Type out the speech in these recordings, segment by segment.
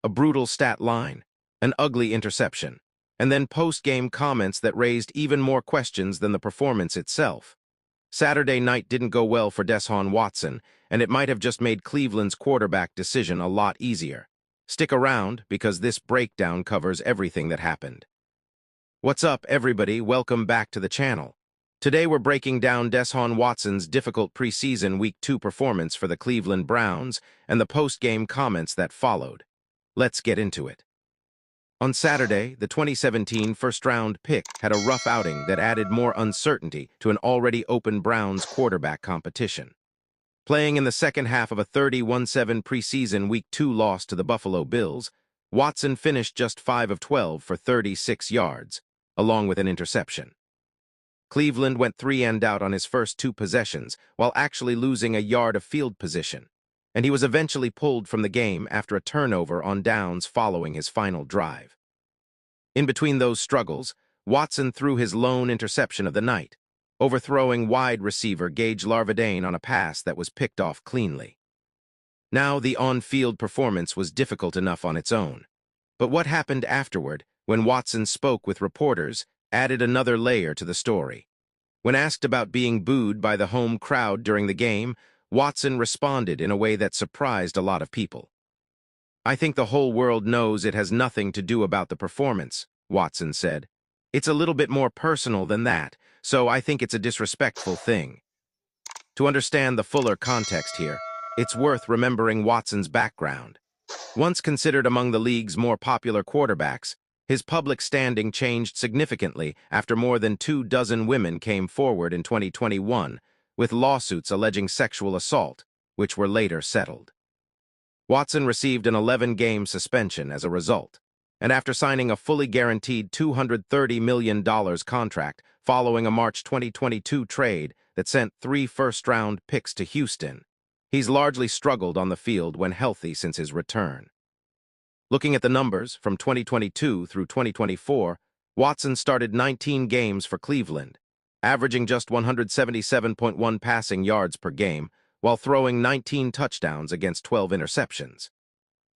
a brutal stat line, an ugly interception, and then post-game comments that raised even more questions than the performance itself. Saturday night didn't go well for Deshaun Watson, and it might have just made Cleveland's quarterback decision a lot easier. Stick around, because this breakdown covers everything that happened. What's up, everybody? Welcome back to the channel. Today we're breaking down Deshaun Watson's difficult preseason Week 2 performance for the Cleveland Browns and the post-game comments that followed. Let's get into it. On Saturday, the 2017 first-round pick had a rough outing that added more uncertainty to an already open Browns quarterback competition. Playing in the second half of a 31-7 preseason Week 2 loss to the Buffalo Bills, Watson finished just 5 of 12 for 36 yards, along with an interception. Cleveland went 3-and-out on his first 2 possessions, while actually losing a yard of field position, and he was eventually pulled from the game after a turnover on downs following his final drive. In between those struggles, Watson threw his lone interception of the night, overthrowing wide receiver Gage Larvadain on a pass that was picked off cleanly. Now, the on-field performance was difficult enough on its own, but what happened afterward, when Watson spoke with reporters, added another layer to the story. When asked about being booed by the home crowd during the game, Watson responded in a way that surprised a lot of people. "I think the whole world knows it has nothing to do about the performance," Watson said. "It's a little bit more personal than that, so I think it's a disrespectful thing." To understand the fuller context here, it's worth remembering Watson's background. Once considered among the league's more popular quarterbacks, his public standing changed significantly after more than 24 women came forward in 2021 with lawsuits alleging sexual assault, which were later settled. Watson received an 11-game suspension as a result, and after signing a fully guaranteed $230 million contract following a March 2022 trade that sent 3 first-round picks to Houston, he's largely struggled on the field when healthy since his return. Looking at the numbers from 2022 through 2024, Watson started 19 games for Cleveland, averaging just 177.1 passing yards per game, while throwing 19 touchdowns against 12 interceptions.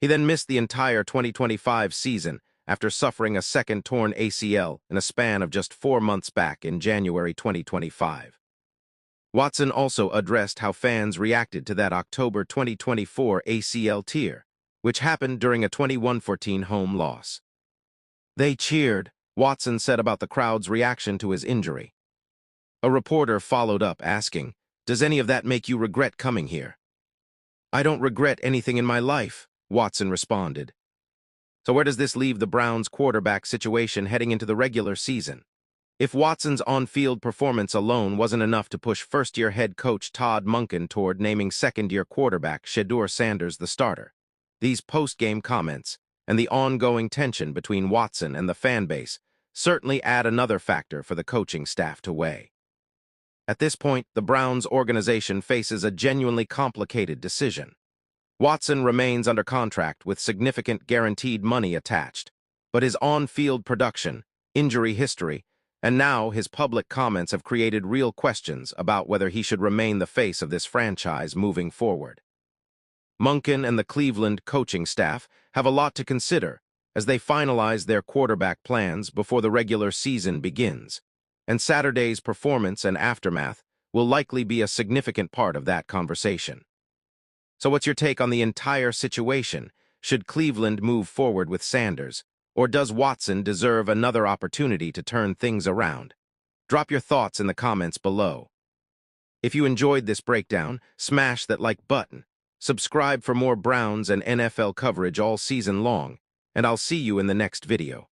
He then missed the entire 2025 season after suffering a second torn ACL in a span of just 4 months back in January 2025. Watson also addressed how fans reacted to that October 2024 ACL tear, which happened during a 21-14 home loss. "They cheered," Watson said about the crowd's reaction to his injury. A reporter followed up asking, "Does any of that make you regret coming here?" "I don't regret anything in my life," Watson responded. So where does this leave the Browns' quarterback situation heading into the regular season? If Watson's on-field performance alone wasn't enough to push first-year head coach Todd Monken toward naming second-year quarterback Shedeur Sanders the starter, these post-game comments and the ongoing tension between Watson and the fan base certainly add another factor for the coaching staff to weigh. At this point, the Browns organization faces a genuinely complicated decision. Watson remains under contract with significant guaranteed money attached, but his on-field production, injury history, and now his public comments have created real questions about whether he should remain the face of this franchise moving forward. Monken and the Cleveland coaching staff have a lot to consider as they finalize their quarterback plans before the regular season begins, and Saturday's performance and aftermath will likely be a significant part of that conversation. So what's your take on the entire situation? Should Cleveland move forward with Sanders, or does Watson deserve another opportunity to turn things around? Drop your thoughts in the comments below. If you enjoyed this breakdown, smash that like button. Subscribe for more Browns and NFL coverage all season long, and I'll see you in the next video.